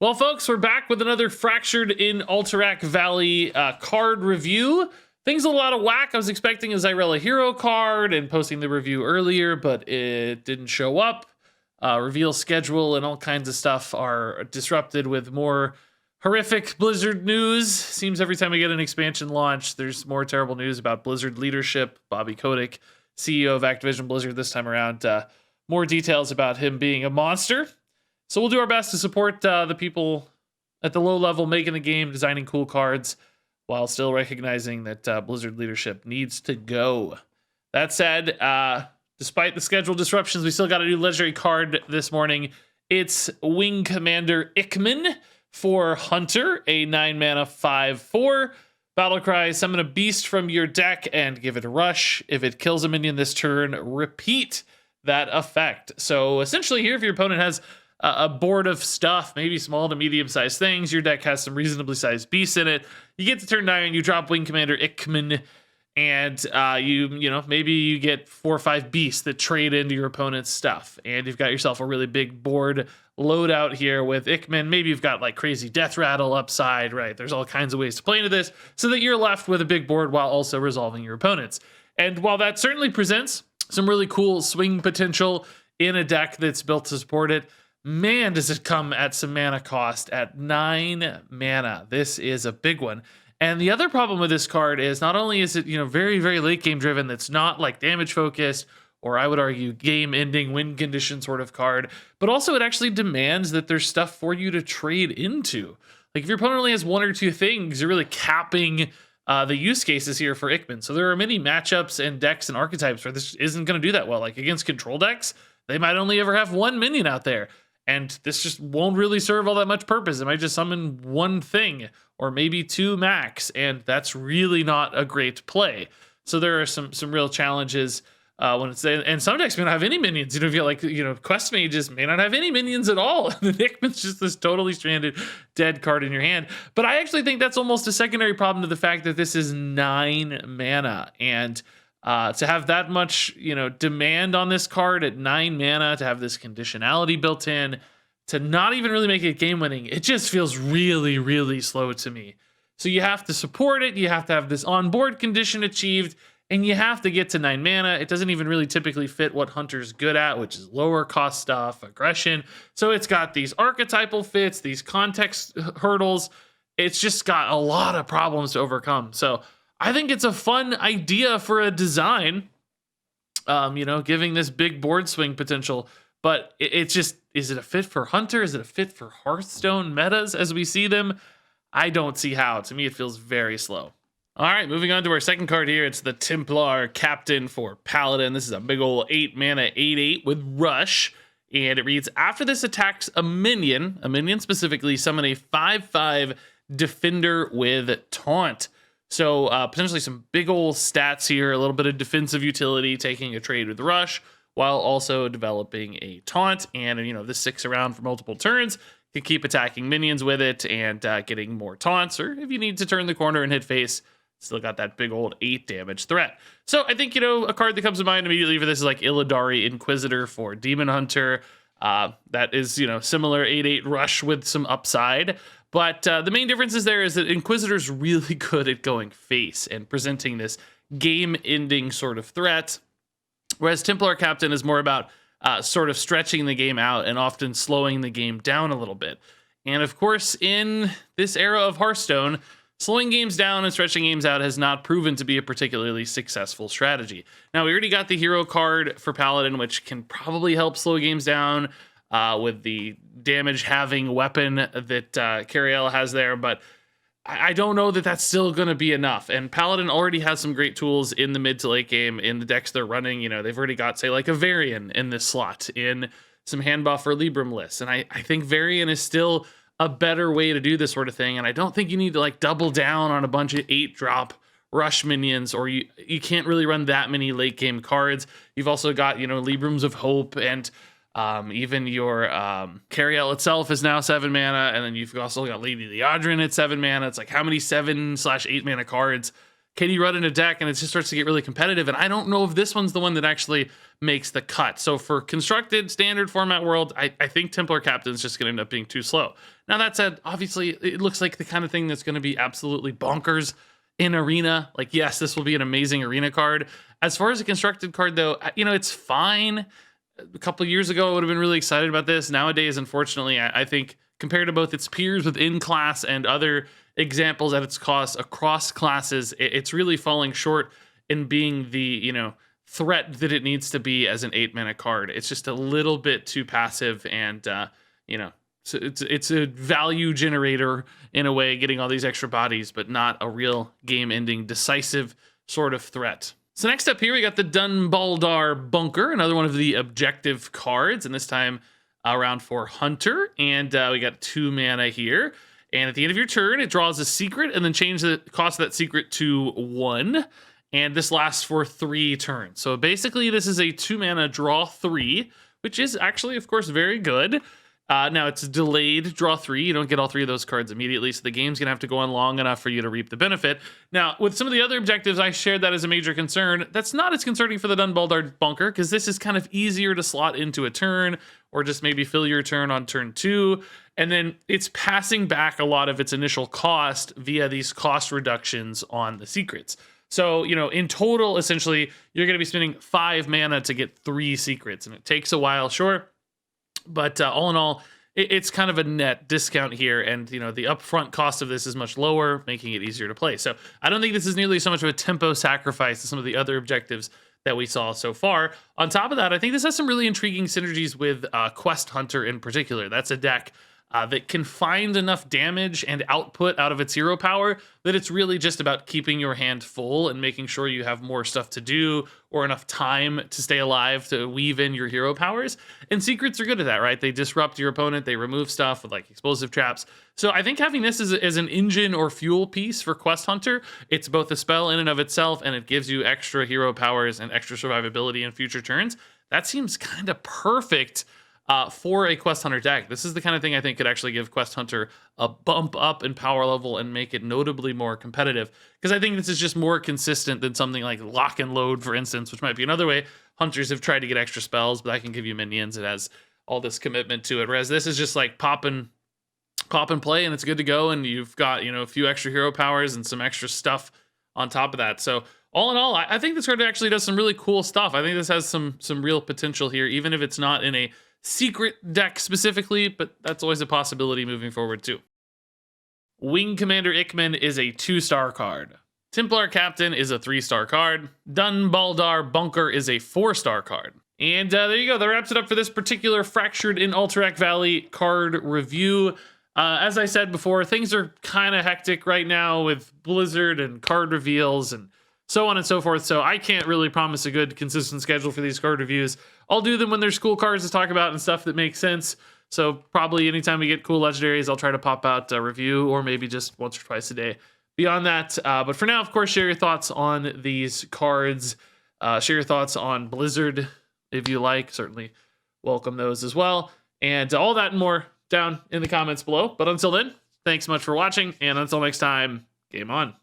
Well, folks, we're back with another Fractured in Alterac Valley card review. Things a lot of whack. I was expecting a Zyrella Hero card and posting the review earlier, but it didn't show up. Reveal schedule and all kinds of stuff are disrupted with more horrific Blizzard news. Seems every time we get an expansion launch, there's more terrible news about Blizzard leadership. Bobby Kotick, CEO of Activision Blizzard this time around. More details about him being a monster. So we'll do our best to support the people at the low level making the game, designing cool cards, while still recognizing that Blizzard leadership needs to go. That said, despite the schedule disruptions, we still got a new legendary card this morning. It's Wing Commander Ickman for Hunter, a 9-mana 5/4. Battlecry, summon a beast from your deck and give it a rush. If it kills a minion this turn, repeat that effect. So essentially here, if your opponent has a board of stuff, maybe small to medium-sized things, your deck has some reasonably sized beasts in it, you get to turn 9, you drop Wing Commander Ickman, and maybe you get 4 or 5 beasts that trade into your opponent's stuff, and you've got yourself a really big board loadout here with Ickman. Maybe you've got like crazy Death Rattle upside, right? There's all kinds of ways to play into this so that you're left with a big board while also resolving your opponents. And while that certainly presents some really cool swing potential in a deck that's built to support it, man, does it come at some mana cost at 9 mana. This is a big one. And the other problem with this card is not only is it, very, very late game driven, that's not like damage focused, or I would argue game ending win condition sort of card, but also it actually demands that there's stuff for you to trade into. Like if your opponent only has 1 or 2 things, you're really capping the use cases here for Ickman. So there are many matchups and decks and archetypes where this isn't going to do that well. Like against control decks, they might only ever have 1 minion out there. And this just won't really serve all that much purpose. It might just summon 1 thing or maybe 2 max, and that's really not a great play. So there are some real challenges when it's there. And some decks may not have any minions. If you Quest Mages may not have any minions at all. The Nickman's just this totally stranded dead card in your hand. But I actually think that's almost a secondary problem to the fact that this is 9 mana. And to have that much, demand on this card at 9 mana, to have this conditionality built in, to not even really make it game winning, it just feels really, really slow to me. So you have to support it, you have to have this on-board condition achieved, and you have to get to 9 mana. It doesn't even really typically fit what Hunter's good at, which is lower cost stuff, aggression. So it's got these archetypal fits, these context hurdles. It's just got a lot of problems to overcome. So I think it's a fun idea for a design, giving this big board swing potential, but it's just, is it a fit for Hunter? Is it a fit for Hearthstone metas as we see them? I don't see how. To me, it feels very slow. All right, moving on to our second card here. It's the Templar Captain for Paladin. This is a big old 8 mana 8/8 with Rush. And it reads, after this attacks a minion specifically, summon a 5/5 Defender with Taunt. So potentially some big old stats here, a little bit of defensive utility, taking a trade with Rush, while also developing a Taunt. And, this sticks around for multiple turns. You can keep attacking minions with it and getting more taunts. Or if you need to turn the corner and hit face, still got that big old 8 damage threat. So I think, a card that comes to mind immediately for this is like Illidari Inquisitor for Demon Hunter. That is, similar 8/8 Rush with some upside. But the main difference is that Inquisitor's really good at going face and presenting this game-ending sort of threat, whereas Templar Captain is more about sort of stretching the game out and often slowing the game down a little bit. And of course, in this era of Hearthstone, slowing games down and stretching games out has not proven to be a particularly successful strategy. Now, we already got the hero card for Paladin, which can probably help slow games down with the damage-having weapon that Cariel has there, but I don't know that that's still going to be enough. And Paladin already has some great tools in the mid to late game in the decks they're running. They've already got, say, like a Varian in this slot, in some hand buff or Libram lists. And I think Varian is still a better way to do this sort of thing. And I don't think you need to like double down on a bunch of 8-drop rush minions, or you can't really run that many late game cards. You've also got, Librams of Hope, and even your Cariel itself is now 7 mana, and then you've also got Lady Leodrin at 7 mana. It's like, how many 7/8 mana cards can you run in a deck, and it just starts to get really competitive. And I don't know if this one's the one that actually makes the cut. So for constructed standard format world, I think Templar Captain's just going to end up being too slow. Now that said, obviously it looks like the kind of thing that's going to be absolutely bonkers in Arena. Like, yes, this will be an amazing Arena card. As far as a constructed card though, it's fine. A couple years ago, I would have been really excited about this. Nowadays, unfortunately, I think compared to both its peers within class and other examples at its cost across classes, it's really falling short in being the threat that it needs to be as an 8-mana card. It's just a little bit too passive, and so it's a value generator in a way, getting all these extra bodies, but not a real game-ending decisive sort of threat. So next up here, we got the Dunbaldar Bunker, another one of the objective cards, and this time around for Hunter. And we got 2 mana here. And at the end of your turn, it draws a secret and then change the cost of that secret to 1. And this lasts for 3 turns. So basically, this is a 2 mana draw 3, which is actually, of course, very good. Now it's delayed draw 3. You don't get all 3 of those cards immediately, so the game's gonna have to go on long enough for you to reap the benefit. Now, with some of the other objectives, I shared that as a major concern. That's not as concerning for the Dunbaldar Bunker, because this is kind of easier to slot into a turn, or just maybe fill your turn on turn 2. And then it's passing back a lot of its initial cost via these cost reductions on the secrets. So, in total, essentially, you're gonna be spending 5 mana to get 3 secrets, and it takes a while, sure. But all in all, it's kind of a net discount here, and the upfront cost of this is much lower, making it easier to play. So I don't think this is nearly so much of a tempo sacrifice to some of the other objectives that we saw so far. On top of that, I think this has some really intriguing synergies with Quest Hunter in particular. That's a deck that can find enough damage and output out of its hero power that it's really just about keeping your hand full and making sure you have more stuff to do or enough time to stay alive to weave in your hero powers. And secrets are good at that, right? They disrupt your opponent, they remove stuff with like explosive traps. So I think having this as an engine or fuel piece for Quest Hunter, it's both a spell in and of itself, and it gives you extra hero powers and extra survivability in future turns. That seems kind of perfect for a Quest Hunter deck. This is the kind of thing I think could actually give Quest Hunter a bump up in power level and make it notably more competitive, because I think this is just more consistent than something like Lock and Load, for instance, which might be another way hunters have tried to get extra spells, but I can give you minions. It has all this commitment to it, whereas this is just like pop and play, and it's good to go, and you've got a few extra hero powers and some extra stuff on top of that. So all in all, I think this card actually does some really cool stuff. I think this has some real potential here, even if it's not in a secret deck specifically, but that's always a possibility moving forward too. Wing Commander Ickman is a 2-star card. Templar Captain is a 3-star card. Dunbaldar Bunker is a 4-star card. And there you go. That wraps it up for this particular Fractured in Alterac Valley card review. As I said before, things are kind of hectic right now with Blizzard and card reveals and so on and so forth. So I can't really promise a good, consistent schedule for these card reviews. I'll do them when there's cool cards to talk about and stuff that makes sense. So probably anytime we get cool legendaries, I'll try to pop out a review, or maybe just once or twice a day. Beyond that, but for now, of course, share your thoughts on these cards. Share your thoughts on Blizzard if you like. Certainly welcome those as well. And all that and more down in the comments below. But until then, thanks so much for watching. And until next time, game on.